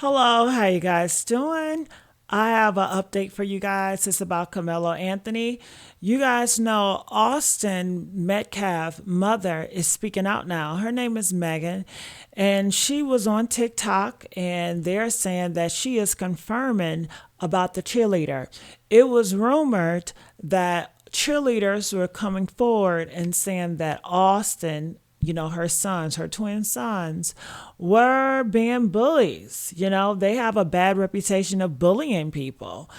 Hello, how you guys doing? I have an update for you guys. It's about Kamelo Anthony. You guys know Austin Metcalf mother is speaking out now. Her name is Megan, and she was on TikTok, and they're saying that she is confirming about the cheerleader. It was rumored that cheerleaders were coming forward and saying that Austin, her sons, her twin sons, were being bullies. They have a bad reputation of bullying people.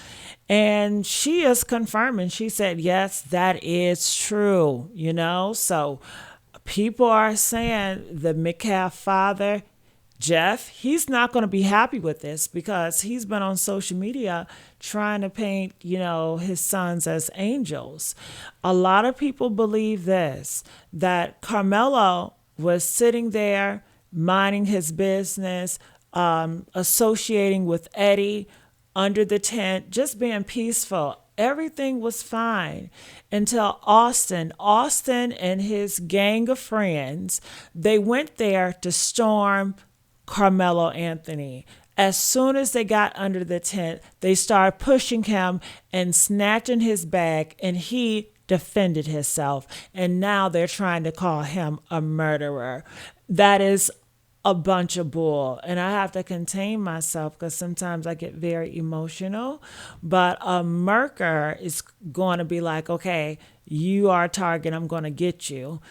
And she is confirming, she said, yes, that is true. So people are saying the Metcalf father, Jeff, he's not going to be happy with this because he's been on social media trying to paint, his sons as angels. A lot of people believe this, that Carmelo was sitting there minding his business, associating with Eddie under the tent, just being peaceful. Everything was fine until Austin and his gang of friends, they went there to storm Carmelo Anthony. As soon as they got under the tent, they started pushing him and snatching his bag, and he defended himself. And now they're trying to call him a murderer. That is a bunch of bull. And I have to contain myself because sometimes I get very emotional. But a murker is going to be like, okay, you are a target, I'm going to get you.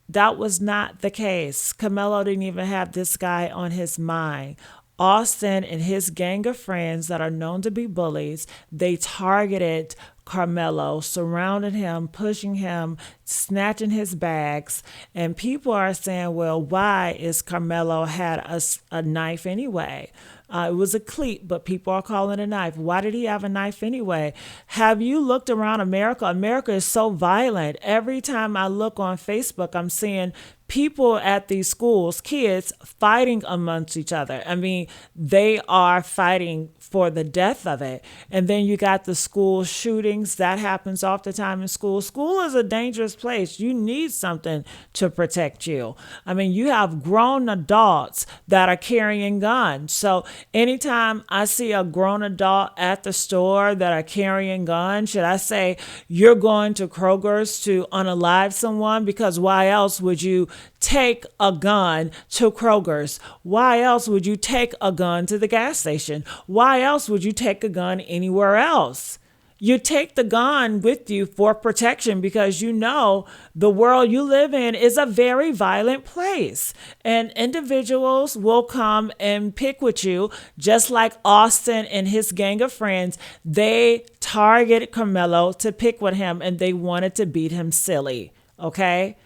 That was not the case. Kamelo didn't even have this guy on his mind. Austin and his gang of friends that are known to be bullies, they targeted Carmelo, surrounded him, pushing him, snatching his bags. And people are saying, well, why is Carmelo had a knife anyway? It was a cleat, but people are calling it a knife. Why did he have a knife anyway? Have you looked around America? America is so violent. Every time I look on Facebook, I'm seeing people at these schools, kids fighting amongst each other. I mean, they are fighting for the death of it. And then you got the school shootings. That happens all the time in school. School is a dangerous place. You need something to protect you. I mean, you have grown adults that are carrying guns. So anytime I see a grown adult at the store that are carrying guns, should I say, you're going to Kroger's to unalive someone? Because why else would you take a gun to Kroger's? Why else would you take a gun to the gas station? Why else would you take a gun anywhere else? You take the gun with you for protection because you know the world you live in is a very violent place. And individuals will come and pick with you, just like Austin and his gang of friends. They targeted Carmelo to pick with him and they wanted to beat him silly. Okay?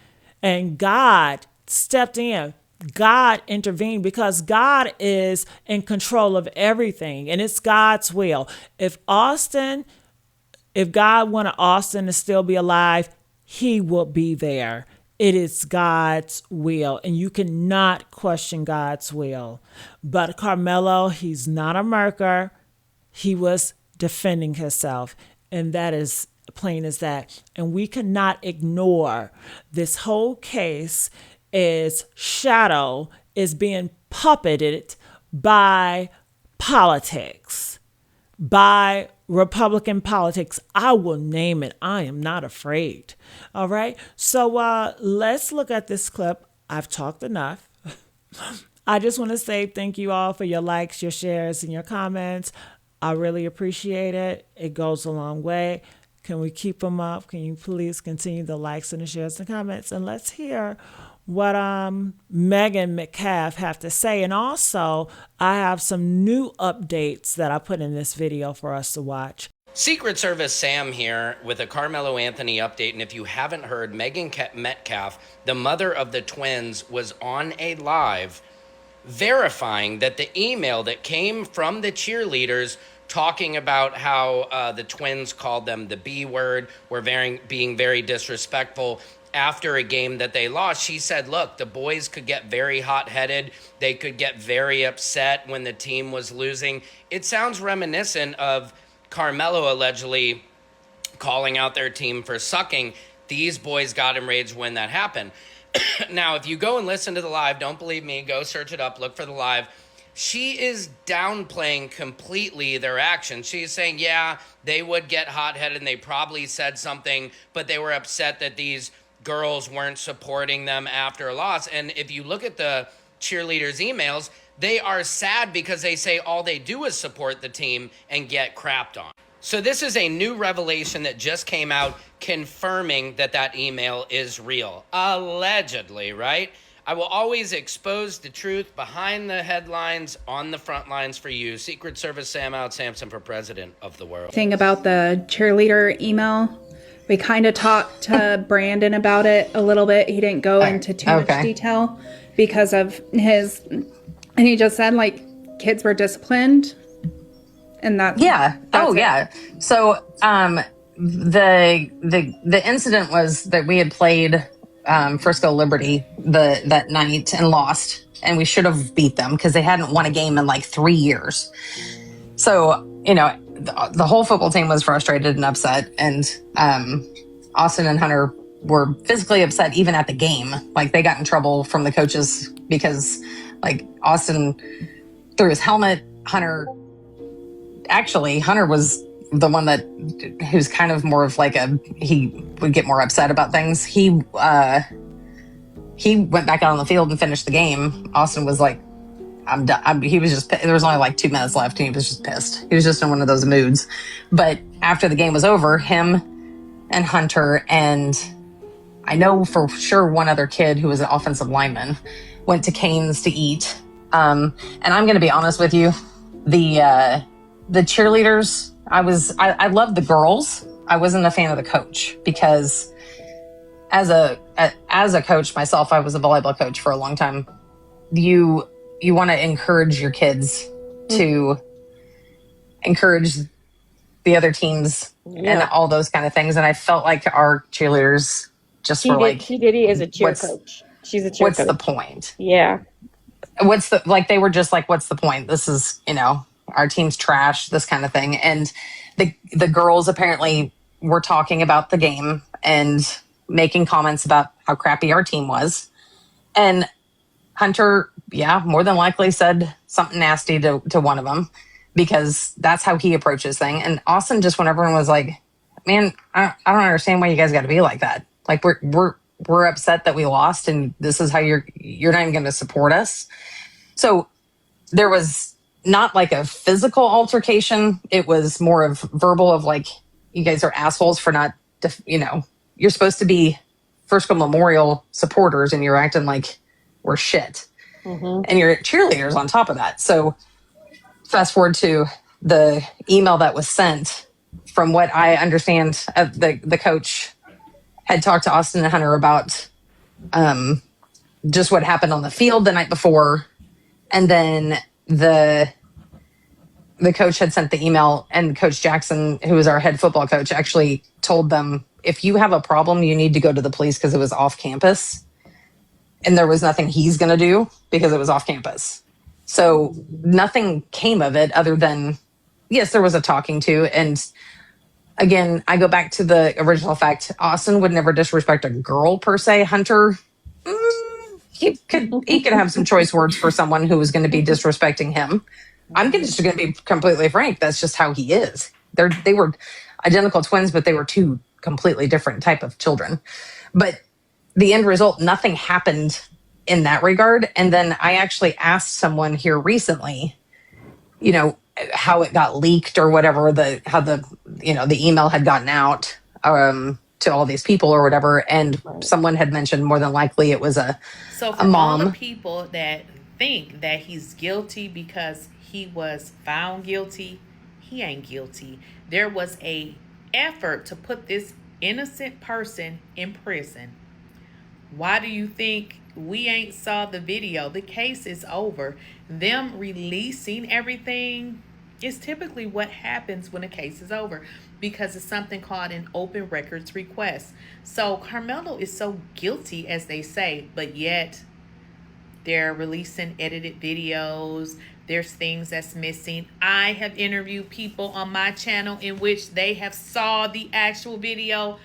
And God stepped in. God intervened because God is in control of everything and it's God's will. If God wanted Austin to still be alive, he will be there. It is God's will, and you cannot question God's will. But Carmelo, he's not a murderer. He was defending himself, and that is plain as that. And we cannot ignore this whole case is shadow is being puppeted by politics, by Republican politics. I will name it. I am not afraid. All right. So let's look at this clip. I've talked enough. I just want to say thank you all for your likes, your shares, and your comments. I really appreciate it. It goes a long way. Can we keep them up? Can you please continue the likes and the shares and comments? And let's hear what Megan Metcalf have to say. And also, I have some new updates that I put in this video for us to watch. Secret Service Sam here with a Carmelo Anthony update. And if you haven't heard, Megan Metcalf, the mother of the twins, was on a live verifying that the email that came from the cheerleaders talking about how the twins called them the B word, were being very disrespectful after a game that they lost. She said, look, the boys could get very hot-headed. They could get very upset when the team was losing. It sounds reminiscent of Carmelo allegedly calling out their team for sucking. These boys got enraged when that happened. Now, if you go and listen to the live, don't believe me, go search it up, look for the live. she is downplaying completely their actions. She's saying, yeah, they would get hot-headed and they probably said something, but they were upset that these girls weren't supporting them after a loss. And if you look at the cheerleaders' emails, they are sad because they say all they do is support the team and get crapped on. So this is a new revelation that just came out confirming that that email is real. Allegedly, right? I will always expose the truth behind the headlines on the front lines for you. Secret Service Sam Out Sampson for president of the world. Thing about the cheerleader email, we kind of talked to Brandon about it a little bit. He didn't go into too much detail because of his, and he just said like kids were disciplined. And that's So the incident was that we had played Frisco Liberty that night and lost, and we should have beat them because they hadn't won a game in like 3 years. So the whole football team was frustrated and upset, and Austin and Hunter were physically upset even at the game. Like they got in trouble from the coaches because like Austin threw his helmet. Hunter was the one who's kind of more of like he would get more upset about things. He went back out on the field and finished the game. Austin was like, I'm done. He was just, there was only like 2 minutes left and he was just pissed. He was just in one of those moods. But after the game was over, him and Hunter and I know for sure one other kid who was an offensive lineman went to Cane's to eat. And I'm going to be honest with you, the cheerleaders, I loved the girls. I wasn't a fan of the coach because as a coach myself, I was a volleyball coach for a long time. You want to encourage your kids to encourage the other teams and all those kind of things. And I felt like our cheerleaders just were like, He did as a cheer coach. She's a cheer what's coach. the point? Yeah. They were just like, what's the point? This is, our team's trash, this kind of thing. And the girls apparently were talking about the game and making comments about how crappy our team was. And Hunter, more than likely said something nasty to one of them because that's how he approaches things. And Austin just, when everyone was like, man, I don't understand why you guys got to be like that. Like we're upset that we lost and this is how you're not even going to support us. So there was not like a physical altercation. It was more of verbal of like, you guys are assholes for not, you're supposed to be Frisco Memorial supporters and you're acting like we're shit. Mm-hmm. And you're cheerleaders on top of that. So fast forward to the email that was sent. From what I understand, the coach had talked to Austin and Hunter about just what happened on the field the night before. And then the coach had sent the email, and Coach Jackson, who is our head football coach, actually told them, if you have a problem, you need to go to the police because it was off campus. And there was nothing he's going to do because it was off campus. So nothing came of it other than, yes, there was a talking to. And again, I go back to the original fact. Austin would never disrespect a girl per se. Hunter, he could have some choice words for someone who was going to be disrespecting him. I'm just going to be completely frank. That's just how he is. They were identical twins, but they were two completely different type of children. But the end result, nothing happened in that regard. And then I actually asked someone here recently, how it got leaked or whatever, how the email had gotten out to all these people or whatever. And someone had mentioned more than likely it was a mom. All the people that think that he's guilty because he was found guilty, he ain't guilty. There was a effort to put this innocent person in prison. Why do you think we ain't saw the video? The case is over. Them releasing everything is typically what happens when a case is over because it's something called an open records request. So Kamelo is so guilty, as they say, but yet they're releasing edited videos. There's things that's missing. I have interviewed people on my channel in which they have saw the actual video.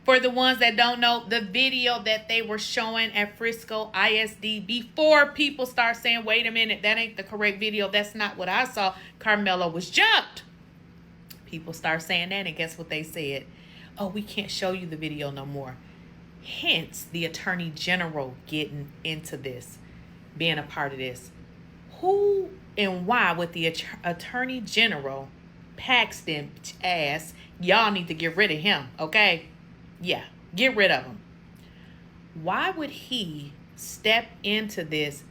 For the ones that don't know, the video that they were showing at Frisco ISD, before people start saying, wait a minute, that ain't the correct video, that's not what I saw, Kamelo was jumped. People start saying that, and guess what they said? Oh, we can't show you the video no more. Hence, the Attorney General getting into this, being a part of this. Who and why would the Attorney General Paxton ass, y'all need to get rid of him, okay? Yeah, get rid of him. Why would he step into this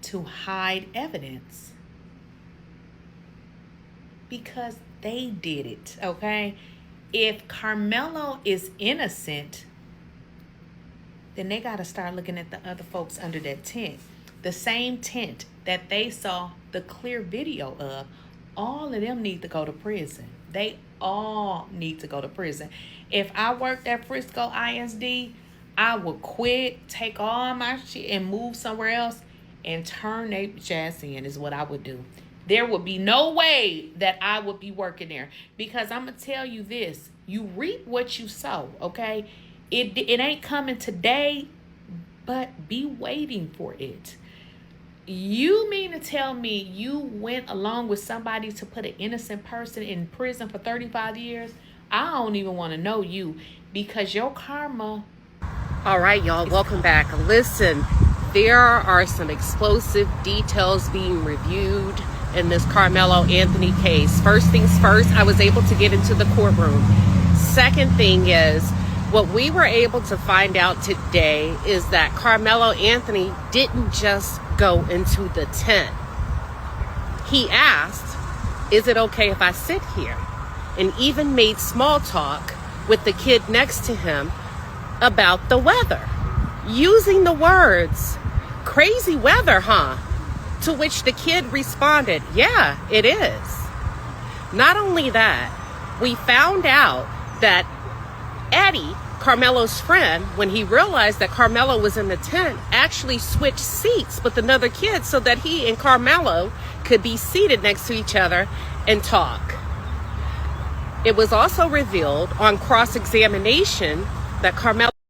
to hide evidence? Because they did it, okay? If Kamelo is innocent, then they got to start looking at the other folks under that tent. The same tent that they saw the clear video of. All of them need to go to prison. They all need to go to prison. If I worked at Frisco ISD, I would quit, take all my shit and move somewhere else and turn their ass in is what I would do. There would be no way that I would be working there, because I'm going to tell you this. You reap what you sow, okay? It ain't coming today, but be waiting for it. You mean to tell me you went along with somebody to put an innocent person in prison for 35 years? I don't even want to know you, because your karma. All right, y'all, welcome back. Listen, there are some explosive details being reviewed in this Kamelo Anthony case. First things first, I was able to get into the courtroom. Second thing is, what we were able to find out today is that Kamelo Anthony didn't just go into the tent. He asked, is it okay if I sit here? And even made small talk with the kid next to him about the weather, using the words, crazy weather, huh? To which the kid responded, yeah, it is. Not only that, we found out that Eddie, Kamelo's friend, when he realized that Kamelo was in the tent, actually switched seats with another kid so that he and Kamelo could be seated next to each other and talk. It was also revealed on cross-examination that Kamelo